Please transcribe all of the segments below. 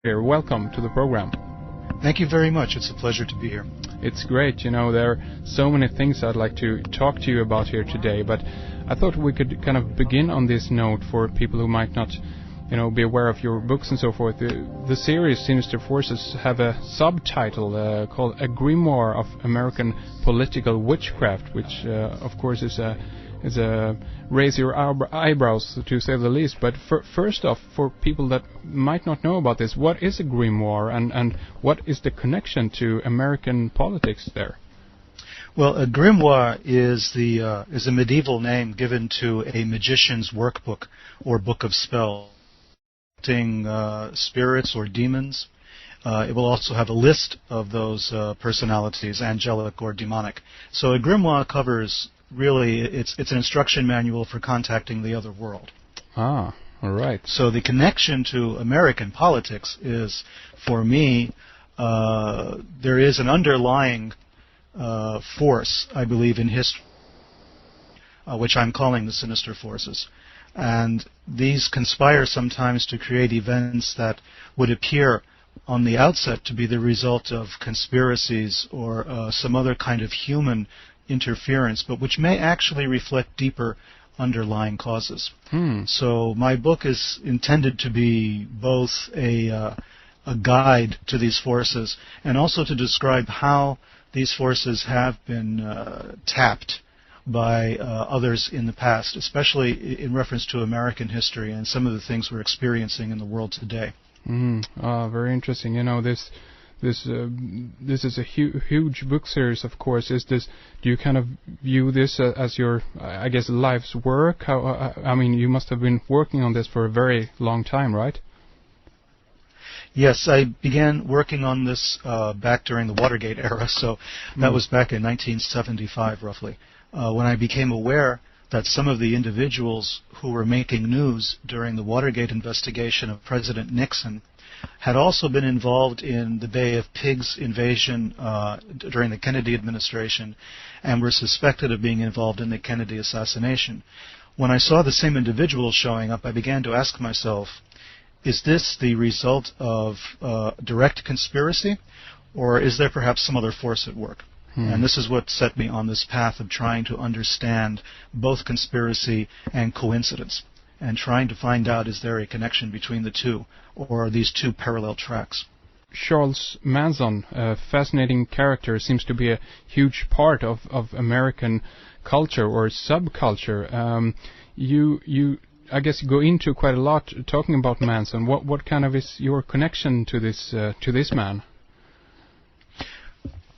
Here, welcome to the program. Thank you very much. It's a pleasure to be here. It's great. There are so many things I'd like to talk to you about here today, but I thought we could kind of begin on this note for people who might not, be aware of your books and so forth. The series Sinister Forces have a subtitle called A Grimoire of American Political Witchcraft, which, of course, is a raise your eyebrows, to say the least. But first off, for people that might not know about this, what is a grimoire, and what is the connection to American politics there? Well, a grimoire is a medieval name given to a magician's workbook or book of spells, spirits or demons. It will also have a list of those personalities, angelic or demonic. So a grimoire covers, really, it's an instruction manual for contacting the other world. Ah, all right. So the connection to American politics is, for me, there is an underlying force, I believe, in history, which I'm calling the Sinister Forces. And these conspire sometimes to create events that would appear on the outset to be the result of conspiracies or some other kind of human interference, but which may actually reflect deeper underlying causes. So my book is intended to be both a guide to these forces and also to describe how these forces have been tapped by others in the past, especially in reference to American history and some of the things we're experiencing in the world today. Very interesting. This is a huge book series, of course. Do you kind of view this as your, I guess, life's work? You must have been working on this for a very long time, right? Yes, I began working on this back during the Watergate era, so that was back in 1975, roughly, when I became aware that some of the individuals who were making news during the Watergate investigation of President Nixon had also been involved in the Bay of Pigs invasion during the Kennedy administration and were suspected of being involved in the Kennedy assassination. When I saw the same individuals showing up, I began to ask myself, is this the result of direct conspiracy, or is there perhaps some other force at work? And this is what set me on this path of trying to understand both conspiracy and coincidence, and trying to find out, is there a connection between the two, or are these two parallel tracks? Charles Manson, a fascinating character, seems to be a huge part of American culture or subculture. You I guess go into quite a lot talking about Manson. What kind of is your connection to this man?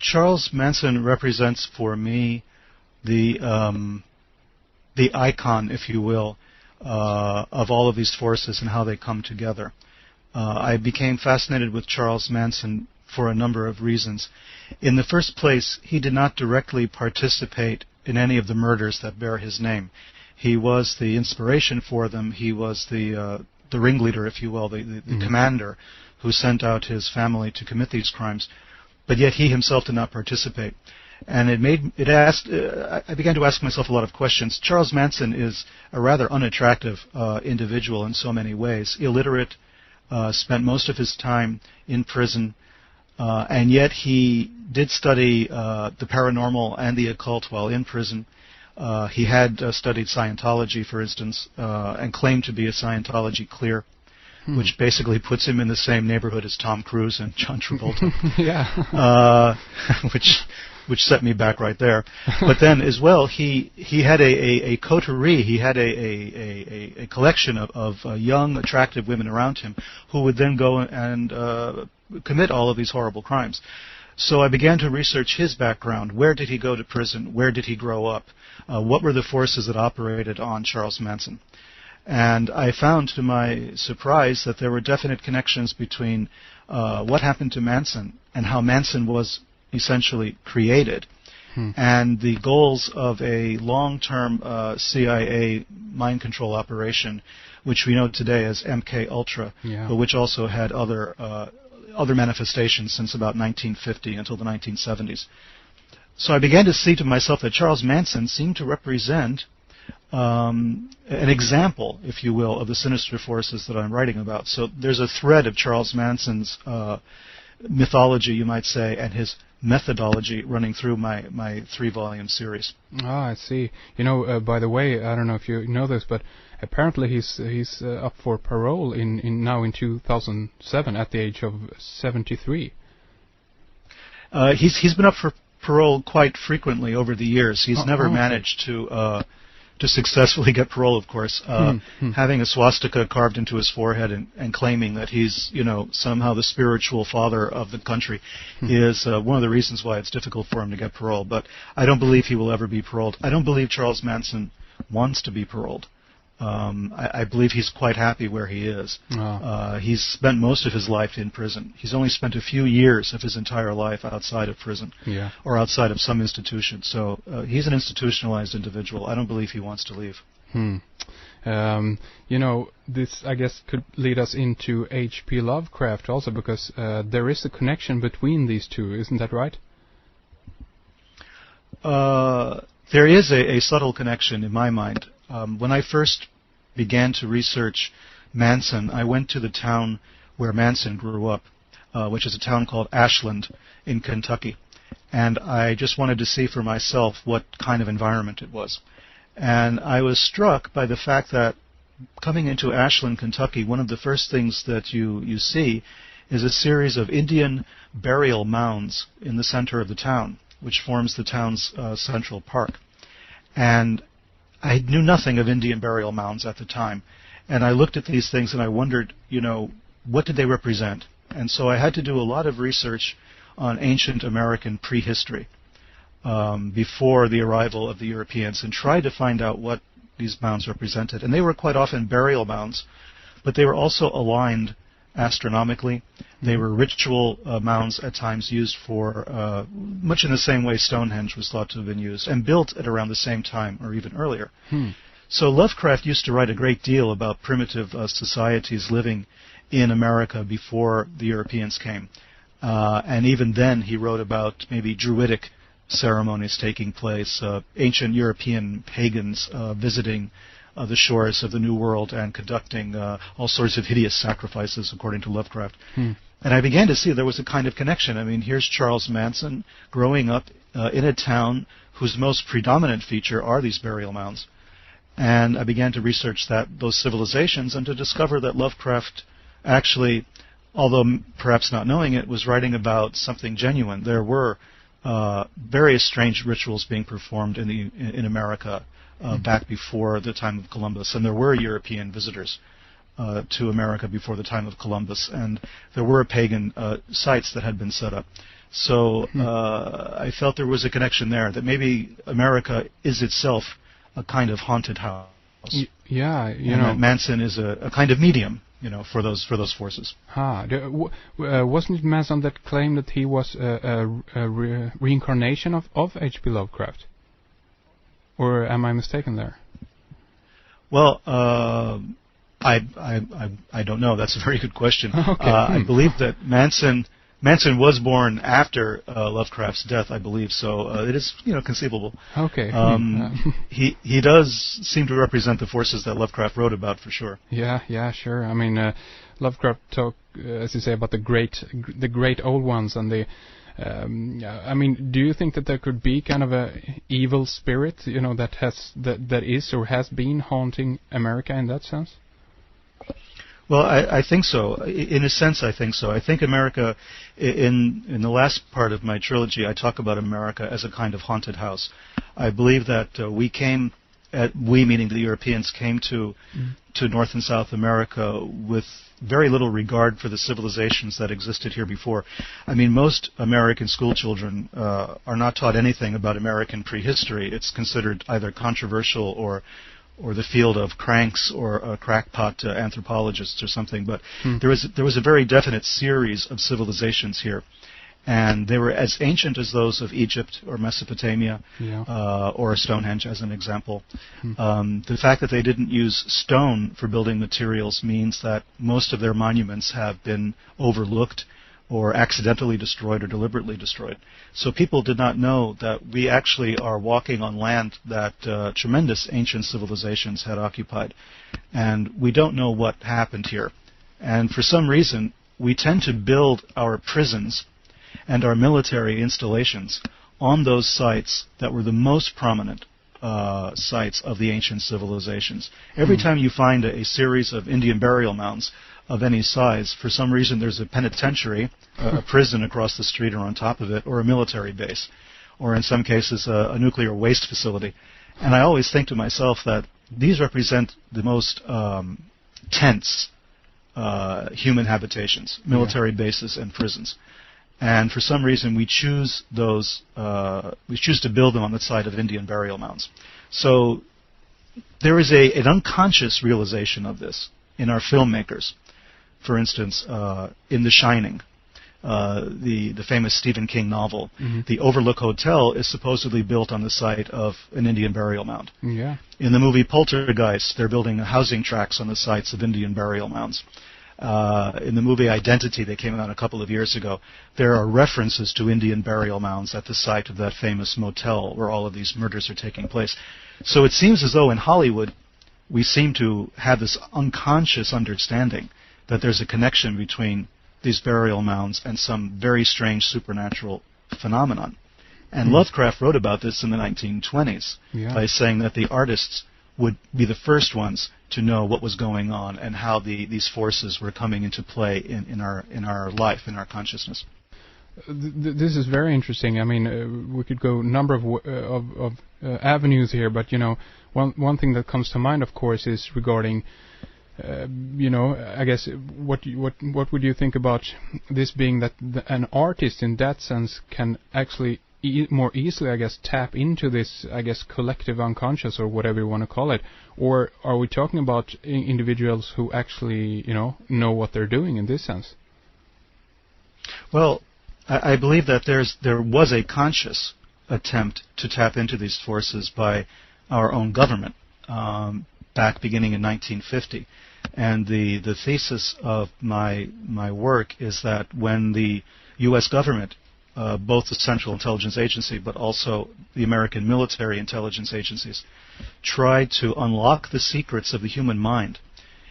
Charles Manson represents for me the icon, if you will, of all of these forces and how they come together. I became fascinated with Charles Manson for a number of reasons. In the first place, he did not directly participate in any of the murders that bear his name. He was the inspiration for them. He was the ringleader, if you will, the commander who sent out his family to commit these crimes. But yet he himself did not participate. And I began to ask myself a lot of questions. Charles Manson is a rather unattractive individual in so many ways. Illiterate, spent most of his time in prison, and yet he did study the paranormal and the occult while in prison. He had studied Scientology, for instance, and claimed to be a Scientology clear, which basically puts him in the same neighborhood as Tom Cruise and John Travolta. Yeah. Which set me back right there. But then, as well, he had a coterie. He had a collection of young, attractive women around him who would then go and commit all of these horrible crimes. So I began to research his background. Where did he go to prison? Where did he grow up? What were the forces that operated on Charles Manson? And I found, to my surprise, that there were definite connections between what happened to Manson and how Manson was essentially created, and the goals of a long-term CIA mind control operation, which we know today as MK Ultra, but which also had other manifestations since about 1950 until the 1970s. So I began to see to myself that Charles Manson seemed to represent an example, if you will, of the sinister forces that I'm writing about. So there's a thread of Charles Manson's mythology, you might say, and his methodology running through my 3-volume series. Ah, I see. By the way, I don't know if you know this, but apparently he's up for parole in 2007 at the age of 73. He's been up for parole quite frequently over the years. He's never managed to successfully get parole, of course. Having a swastika carved into his forehead and claiming that he's, somehow the spiritual father of the country is one of the reasons why it's difficult for him to get parole. But I don't believe he will ever be paroled. I don't believe Charles Manson wants to be paroled. I believe he's quite happy where he is. He's spent most of his life in prison. He's only spent a few years of his entire life outside of prison or outside of some institution. So he's an institutionalized individual. I don't believe he wants to leave. This, I guess, could lead us into H.P. Lovecraft also, because there is a connection between these two. Isn't that right? There is a subtle connection in my mind. When I first began to research Manson, I went to the town where Manson grew up, which is a town called Ashland in Kentucky. And I just wanted to see for myself what kind of environment it was. And I was struck by the fact that coming into Ashland, Kentucky, one of the first things that you see is a series of Indian burial mounds in the center of the town, which forms the town's central park. And I knew nothing of Indian burial mounds at the time. And I looked at these things and I wondered, what did they represent? And so I had to do a lot of research on ancient American prehistory before the arrival of the Europeans and try to find out what these mounds represented. And they were quite often burial mounds, but they were also aligned astronomically. They were ritual mounds at times used for, much in the same way Stonehenge was thought to have been used, and built at around the same time or even earlier. So Lovecraft used to write a great deal about primitive societies living in America before the Europeans came. And even then he wrote about maybe Druidic ceremonies taking place, ancient European pagans visiting the shores of the New World and conducting all sorts of hideous sacrifices, according to Lovecraft. And I began to see there was a kind of connection. I mean, here's Charles Manson growing up in a town whose most predominant feature are these burial mounds. And I began to research those civilizations and to discover that Lovecraft actually, although perhaps not knowing it, was writing about something genuine. There were various strange rituals being performed in America back before the time of Columbus, and there were European visitors to America before the time of Columbus, and there were pagan sites that had been set up. So I felt there was a connection there, that maybe America is itself a kind of haunted house. That Manson is a kind of medium, for those forces. Wasn't it Manson that claimed that he was a reincarnation of H.P. Lovecraft? Or am I mistaken there? Well, I don't know. That's a very good question. I believe that Manson was born after Lovecraft's death, I believe. So it is, conceivable. Okay. He does seem to represent the forces that Lovecraft wrote about, for sure. Yeah, sure. I mean, Lovecraft talked, as you say, about the great old ones, and the. I mean, do you think that there could be kind of a evil spirit, that is or has been haunting America in that sense? Well, I think so. In a sense, I think so. I think America, in the last part of my trilogy, I talk about America as a kind of haunted house. I believe that we meaning the Europeans, came to North and South America with very little regard for the civilizations that existed here before. I mean, most American school children are not taught anything about American prehistory. It's considered either controversial or the field of cranks or crackpot anthropologists or something. But there was a very definite series of civilizations here. And they were as ancient as those of Egypt or Mesopotamia, or Stonehenge as an example. The fact that they didn't use stone for building materials means that most of their monuments have been overlooked or accidentally destroyed or deliberately destroyed. So people did not know that we actually are walking on land that tremendous ancient civilizations had occupied. And we don't know what happened here. And for some reason, we tend to build our prisons and our military installations on those sites that were the most prominent sites of the ancient civilizations. Every time you find a series of Indian burial mounds of any size, for some reason there's a penitentiary, a prison across the street or on top of it, or a military base, or in some cases a nuclear waste facility. And I always think to myself that these represent the most tense human habitations, military bases and prisons. And for some reason, we choose those. We choose to build them on the site of Indian burial mounds. So there is an unconscious realization of this in our filmmakers. For instance, in The Shining, the famous Stephen King novel, the Overlook Hotel is supposedly built on the site of an Indian burial mound. Yeah. In the movie Poltergeist, they're building housing tracts on the sites of Indian burial mounds. In the movie Identity that came out a couple of years ago, there are references to Indian burial mounds at the site of that famous motel where all of these murders are taking place. So it seems as though in Hollywood we seem to have this unconscious understanding that there's a connection between these burial mounds and some very strange supernatural phenomenon. And Lovecraft wrote about this in the 1920s by saying that the artists would be the first ones to know what was going on and how these forces were coming into play in our life, in our consciousness. This is very interesting. I mean, we could go a number of avenues here, but one thing that comes to mind, of course, is regarding, I guess what would you think about this being that an artist in that sense can actually more easily, I guess, tap into this, I guess, collective unconscious or whatever you want to call it, or are we talking about individuals who actually, know what they're doing in this sense? Well, I believe that there was a conscious attempt to tap into these forces by our own government back beginning in 1950. And the thesis of my work is that when the U.S. government, both the Central Intelligence Agency but also the American military intelligence agencies, tried to unlock the secrets of the human mind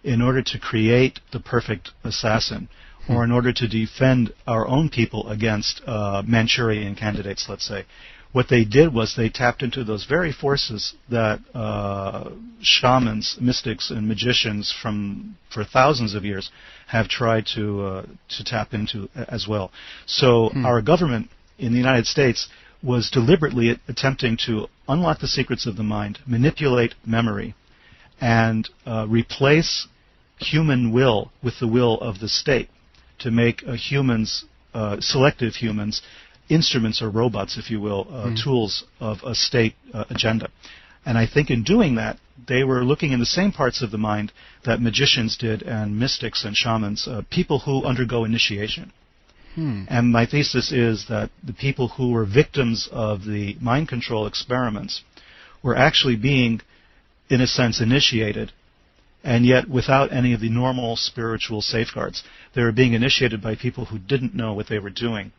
in order to create the perfect assassin, or in order to defend our own people against Manchurian candidates, let's say. What they did was they tapped into those very forces that shamans, mystics, and magicians for thousands of years have tried to tap into as well. So our government in the United States was deliberately attempting to unlock the secrets of the mind, manipulate memory, and replace human will with the will of the state to make selective humans, instruments or robots, if you will, tools of a state agenda. And I think in doing that, they were looking in the same parts of the mind that magicians did and mystics and shamans, people who undergo initiation. And my thesis is that the people who were victims of the mind control experiments were actually being, in a sense, initiated, and yet without any of the normal spiritual safeguards. They were being initiated by people who didn't know what they were doing,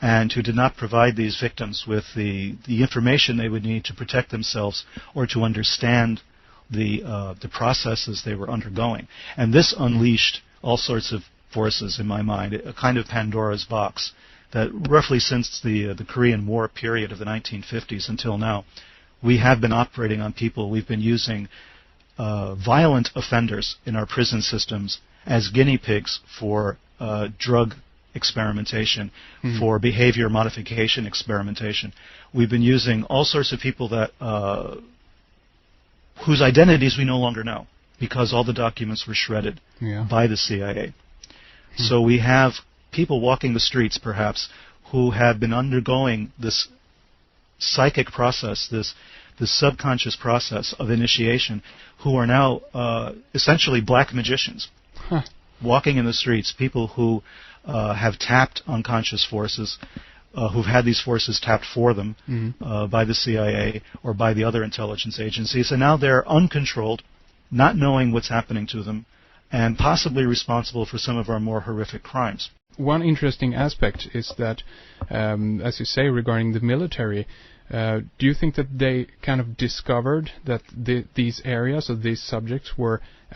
and who did not provide these victims with the information they would need to protect themselves or to understand the processes they were undergoing. And this unleashed all sorts of forces in my mind, a kind of Pandora's box that roughly since the Korean War period of the 1950s until now, we have been operating on people. We've been using violent offenders in our prison systems as guinea pigs for drug experimentation, for behavior modification experimentation. We've been using all sorts of people that whose identities we no longer know because all the documents were shredded by the CIA. So we have people walking the streets, perhaps, who have been undergoing this psychic process, this subconscious process of initiation, who are now essentially black magicians, walking in the streets, people who have tapped unconscious forces, who've had these forces tapped for them by the CIA or by the other intelligence agencies, and now they're uncontrolled, not knowing what's happening to them, and possibly responsible for some of our more horrific crimes. One interesting aspect is that, as you say, regarding the military, do you think that they kind of discovered that these areas or these subjects were